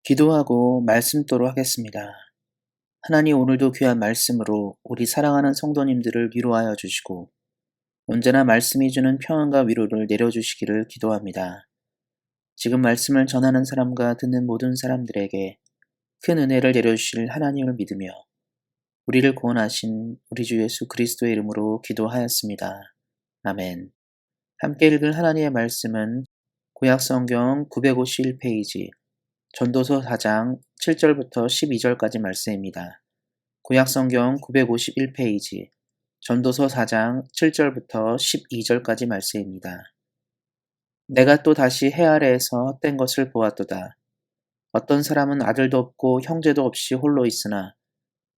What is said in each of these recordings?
기도하고 말씀도로 하겠습니다. 하나님, 오늘도 귀한 말씀으로 우리 사랑하는 성도님들을 위로하여 주시고 언제나 말씀이 주는 평안과 위로를 내려주시기를 기도합니다. 지금 말씀을 전하는 사람과 듣는 모든 사람들에게 큰 은혜를 내려주실 하나님을 믿으며 우리를 구원하신 우리 주 예수 그리스도의 이름으로 기도하였습니다. 아멘. 함께 읽을 하나님의 말씀은 구약성경 951페이지 전도서 4장 7절부터 12절까지 말씀입니다. 구약성경 951페이지 전도서 4장 7절부터 12절까지 말씀입니다. 내가 또 다시 해 아래에서 헛된 것을 보았도다. 어떤 사람은 아들도 없고 형제도 없이 홀로 있으나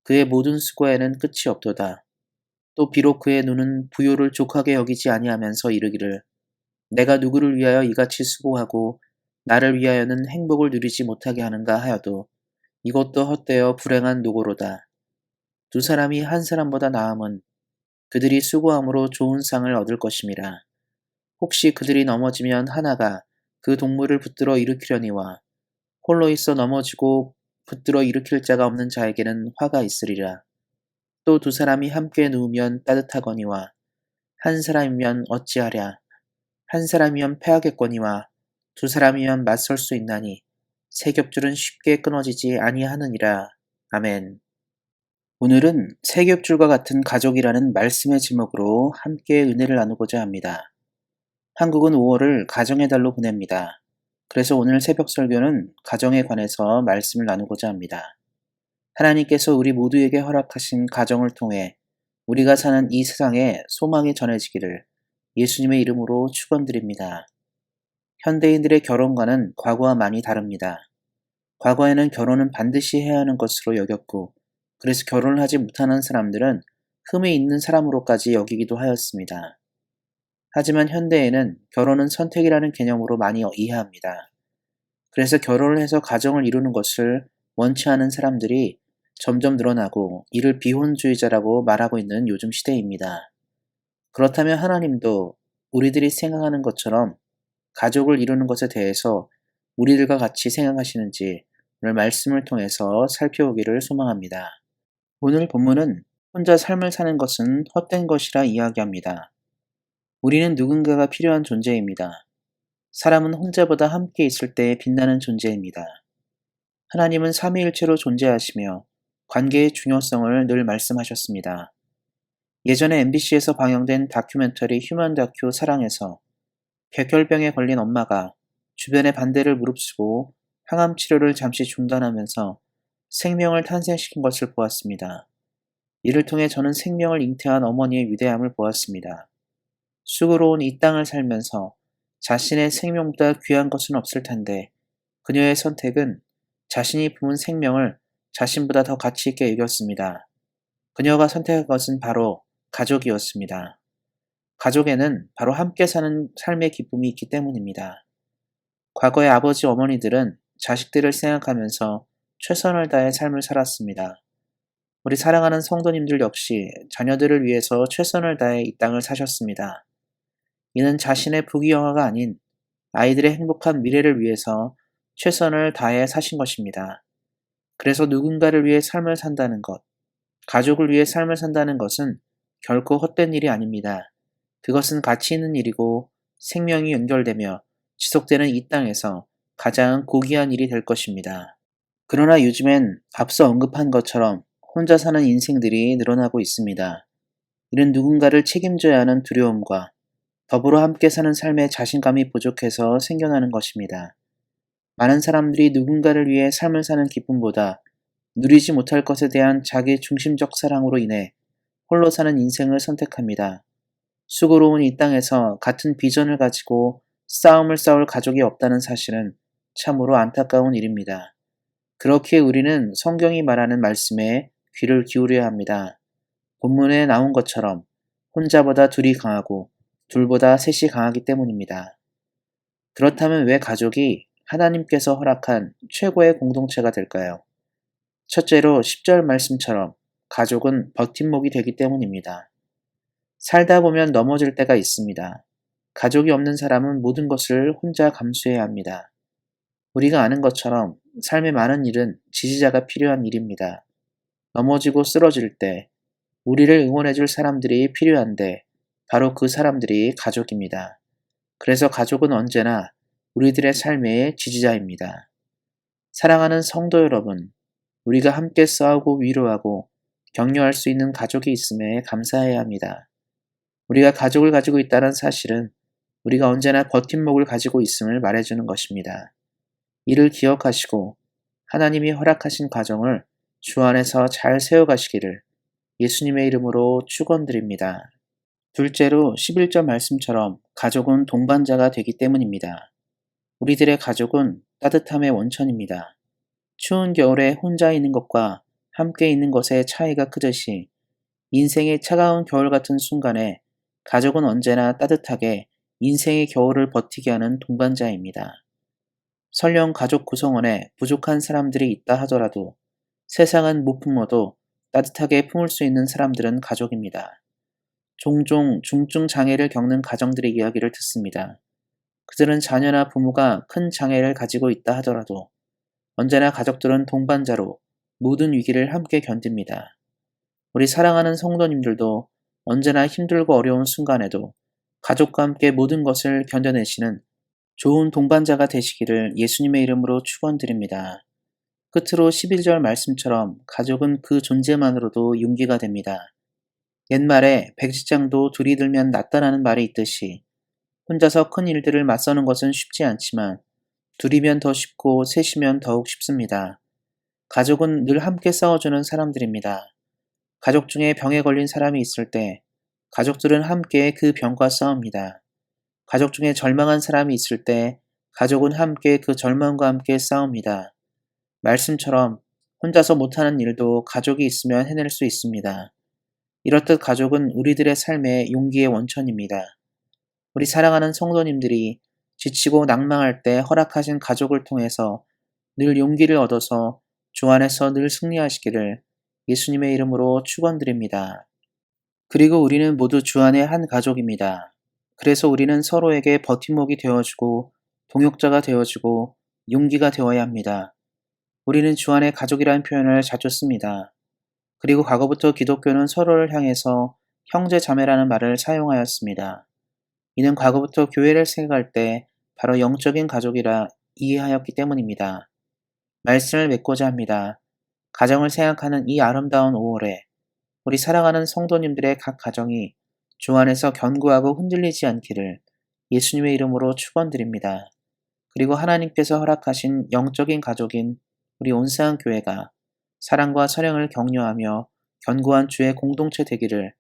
그의 모든 수고에는 끝이 없도다. 또 비록 그의 눈은 부요를 족하게 여기지 아니하면서 이르기를 내가 누구를 위하여 이같이 수고하고 나를 위하여는 행복을 누리지 못하게 하는가 하여도 이것도 헛되어 불행한 노고로다. 두 사람이 한 사람보다 나음은 그들이 수고함으로 좋은 상을 얻을 것임이라. 혹시 그들이 넘어지면 하나가 그 동물을 붙들어 일으키려니와 홀로 있어 넘어지고 붙들어 일으킬 자가 없는 자에게는 화가 있으리라. 또 두 사람이 함께 누우면 따뜻하거니와 한 사람이면 어찌하랴. 한 사람이면 패하겠거니와 두 사람이면 맞설 수 있나니 세 겹줄은 쉽게 끊어지지 아니하느니라. 아멘. 오늘은 세 겹줄과 같은 가족이라는 말씀의 제목으로 함께 은혜를 나누고자 합니다. 한국은 5월을 가정의 달로 보냅니다. 그래서 오늘 새벽 설교는 가정에 관해서 말씀을 나누고자 합니다. 하나님께서 우리 모두에게 허락하신 가정을 통해 우리가 사는 이 세상에 소망이 전해지기를 예수님의 이름으로 축원드립니다. 현대인들의 결혼과는 과거와 많이 다릅니다. 과거에는 결혼은 반드시 해야 하는 것으로 여겼고 그래서 결혼을 하지 못하는 사람들은 흠이 있는 사람으로까지 여기기도 하였습니다. 하지만 현대에는 결혼은 선택이라는 개념으로 많이 이해합니다. 그래서 결혼을 해서 가정을 이루는 것을 원치 않은 사람들이 점점 늘어나고 이를 비혼주의자라고 말하고 있는 요즘 시대입니다. 그렇다면 하나님도 우리들이 생각하는 것처럼 가족을 이루는 것에 대해서 우리들과 같이 생각하시는지 오늘 말씀을 통해서 살펴보기를 소망합니다. 오늘 본문은 혼자 삶을 사는 것은 헛된 것이라 이야기합니다. 우리는 누군가가 필요한 존재입니다. 사람은 혼자보다 함께 있을 때 빛나는 존재입니다. 하나님은 삼위일체로 존재하시며 관계의 중요성을 늘 말씀하셨습니다. 예전에 MBC에서 방영된 다큐멘터리 휴먼 다큐 사랑에서 백혈병에 걸린 엄마가 주변의 반대를 무릅쓰고 항암 치료를 잠시 중단하면서 생명을 탄생시킨 것을 보았습니다. 이를 통해 저는 생명을 잉태한 어머니의 위대함을 보았습니다. 수고로운 이 땅을 살면서 자신의 생명보다 귀한 것은 없을 텐데 그녀의 선택은 자신이 품은 생명을 자신보다 더 가치 있게 여겼습니다. 그녀가 선택한 것은 바로 가족이었습니다. 가족에는 바로 함께 사는 삶의 기쁨이 있기 때문입니다. 과거의 아버지 어머니들은 자식들을 생각하면서 최선을 다해 삶을 살았습니다. 우리 사랑하는 성도님들 역시 자녀들을 위해서 최선을 다해 이 땅을 사셨습니다. 이는 자신의 부귀영화가 아닌 아이들의 행복한 미래를 위해서 최선을 다해 사신 것입니다. 그래서 누군가를 위해 삶을 산다는 것, 가족을 위해 삶을 산다는 것은 결코 헛된 일이 아닙니다. 그것은 가치 있는 일이고 생명이 연결되며 지속되는 이 땅에서 가장 고귀한 일이 될 것입니다. 그러나 요즘엔 앞서 언급한 것처럼 혼자 사는 인생들이 늘어나고 있습니다. 이는 누군가를 책임져야 하는 두려움과 더불어 함께 사는 삶의 자신감이 부족해서 생겨나는 것입니다. 많은 사람들이 누군가를 위해 삶을 사는 기쁨보다 누리지 못할 것에 대한 자기 중심적 사랑으로 인해 홀로 사는 인생을 선택합니다. 수고로운 이 땅에서 같은 비전을 가지고 싸움을 싸울 가족이 없다는 사실은 참으로 안타까운 일입니다. 그렇기에 우리는 성경이 말하는 말씀에 귀를 기울여야 합니다. 본문에 나온 것처럼 혼자보다 둘이 강하고 둘보다 셋이 강하기 때문입니다. 그렇다면 왜 가족이 하나님께서 허락한 최고의 공동체가 될까요? 첫째로 10절 말씀처럼 가족은 버팀목이 되기 때문입니다. 살다 보면 넘어질 때가 있습니다. 가족이 없는 사람은 모든 것을 혼자 감수해야 합니다. 우리가 아는 것처럼 삶의 많은 일은 지지자가 필요한 일입니다. 넘어지고 쓰러질 때 우리를 응원해줄 사람들이 필요한데 바로 그 사람들이 가족입니다. 그래서 가족은 언제나 우리들의 삶의 지지자입니다. 사랑하는 성도 여러분, 우리가 함께 싸우고 위로하고 격려할 수 있는 가족이 있음에 감사해야 합니다. 우리가 가족을 가지고 있다는 사실은 우리가 언제나 버팀목을 가지고 있음을 말해주는 것입니다. 이를 기억하시고 하나님이 허락하신 가정을 주 안에서 잘 세워가시기를 예수님의 이름으로 축원드립니다. 둘째로 11절 말씀처럼 가족은 동반자가 되기 때문입니다. 우리들의 가족은 따뜻함의 원천입니다. 추운 겨울에 혼자 있는 것과 함께 있는 것의 차이가 크듯이 인생의 차가운 겨울 같은 순간에 가족은 언제나 따뜻하게 인생의 겨울을 버티게 하는 동반자입니다. 설령 가족 구성원에 부족한 사람들이 있다 하더라도 세상은 못 품어도 따뜻하게 품을 수 있는 사람들은 가족입니다. 종종 중증 장애를 겪는 가정들의 이야기를 듣습니다. 그들은 자녀나 부모가 큰 장애를 가지고 있다 하더라도 언제나 가족들은 동반자로 모든 위기를 함께 견딥니다. 우리 사랑하는 성도님들도 언제나 힘들고 어려운 순간에도 가족과 함께 모든 것을 견뎌내시는 좋은 동반자가 되시기를 예수님의 이름으로 축원드립니다. 끝으로 11절 말씀처럼 가족은 그 존재만으로도 용기가 됩니다. 옛말에 백지장도 둘이 들면 낫다라는 말이 있듯이 혼자서 큰 일들을 맞서는 것은 쉽지 않지만 둘이면 더 쉽고 셋이면 더욱 쉽습니다. 가족은 늘 함께 싸워주는 사람들입니다. 가족 중에 병에 걸린 사람이 있을 때 가족들은 함께 그 병과 싸웁니다. 가족 중에 절망한 사람이 있을 때 가족은 함께 그 절망과 함께 싸웁니다. 말씀처럼 혼자서 못하는 일도 가족이 있으면 해낼 수 있습니다. 이렇듯 가족은 우리들의 삶의 용기의 원천입니다. 우리 사랑하는 성도님들이 지치고 낭망할 때 허락하신 가족을 통해서 늘 용기를 얻어서 주 안에서 늘 승리하시기를 예수님의 이름으로 축원드립니다. 그리고 우리는 모두 주 안의 한 가족입니다. 그래서 우리는 서로에게 버팀목이 되어주고 동역자가 되어주고 용기가 되어야 합니다. 우리는 주 안의 가족이라는 표현을 자주 씁니다. 그리고 과거부터 기독교는 서로를 향해서 형제 자매라는 말을 사용하였습니다. 이는 과거부터 교회를 생각할 때 바로 영적인 가족이라 이해하였기 때문입니다. 말씀을 맺고자 합니다. 가정을 생각하는 이 아름다운 5월에 우리 사랑하는 성도님들의 각 가정이 주 안에서 견고하고 흔들리지 않기를 예수님의 이름으로 축원드립니다. 그리고 하나님께서 허락하신 영적인 가족인 우리 온상한 교회가 사랑과 사랑을 격려하며 견고한 주의 공동체 되기를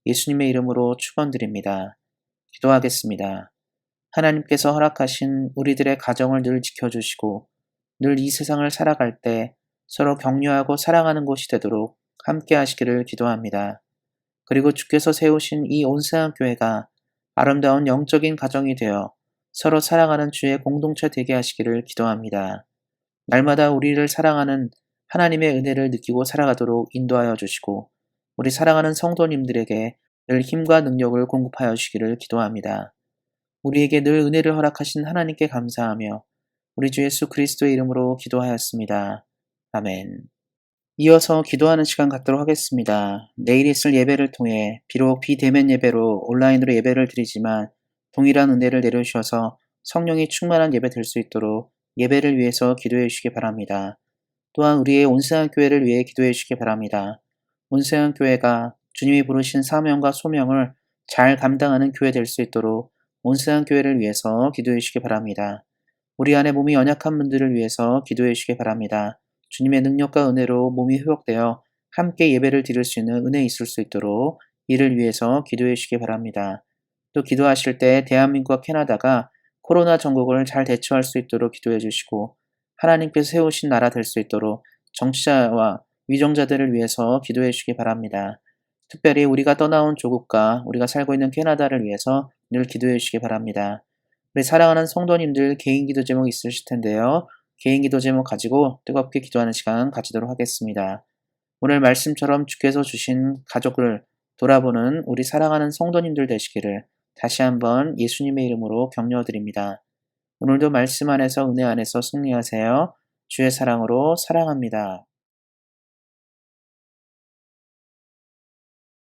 예수님의 이름으로 축원드립니다. 기도하겠습니다. 하나님께서 허락하신 우리들의 가정을 늘 지켜주시고 늘 이 세상을 살아갈 때 서로 격려하고 사랑하는 곳이 되도록 함께 하시기를 기도합니다. 그리고 주께서 세우신 이 온상한 교회가 아름다운 영적인 가정이 되어 서로 사랑하는 주의 공동체 되게 하시기를 기도합니다. 날마다 우리를 사랑하는 하나님의 은혜를 느끼고 살아가도록 인도하여 주시고 우리 사랑하는 성도님들에게 늘 힘과 능력을 공급하여 주시기를 기도합니다. 우리에게 늘 은혜를 허락하신 하나님께 감사하며 우리 주 예수 그리스도의 이름으로 기도하였습니다. 아멘. 이어서 기도하는 시간 갖도록 하겠습니다. 내일 있을 예배를 통해 비록 비대면 예배로 온라인으로 예배를 드리지만 동일한 은혜를 내려주셔서 성령이 충만한 예배 될 수 있도록 예배를 위해서 기도해 주시기 바랍니다. 또한 우리의 온세한 교회를 위해 기도해 주시기 바랍니다. 온세한 교회가 주님이 부르신 사명과 소명을 잘 감당하는 교회 될 수 있도록 온세한 교회를 위해서 기도해 주시기 바랍니다. 우리 안에 몸이 연약한 분들을 위해서 기도해 주시기 바랍니다. 주님의 능력과 은혜로 몸이 회복되어 함께 예배를 드릴 수 있는 은혜 있을 수 있도록 이를 위해서 기도해 주시기 바랍니다. 또 기도하실 때 대한민국과 캐나다가 코로나 전국을 잘 대처할 수 있도록 기도해 주시고 하나님께서 세우신 나라 될 수 있도록 정치자와 위정자들을 위해서 기도해 주시기 바랍니다. 특별히 우리가 떠나온 조국과 우리가 살고 있는 캐나다를 위해서 늘 기도해 주시기 바랍니다. 우리 사랑하는 성도님들 개인 기도 제목 있으실 텐데요. 개인 기도 제목 가지고 뜨겁게 기도하는 시간 가지도록 하겠습니다. 오늘 말씀처럼 주께서 주신 가족을 돌아보는 우리 사랑하는 성도님들 되시기를 다시 한번 예수님의 이름으로 격려드립니다. 오늘도 말씀 안에서 은혜 안에서 승리하세요. 주의 사랑으로 사랑합니다.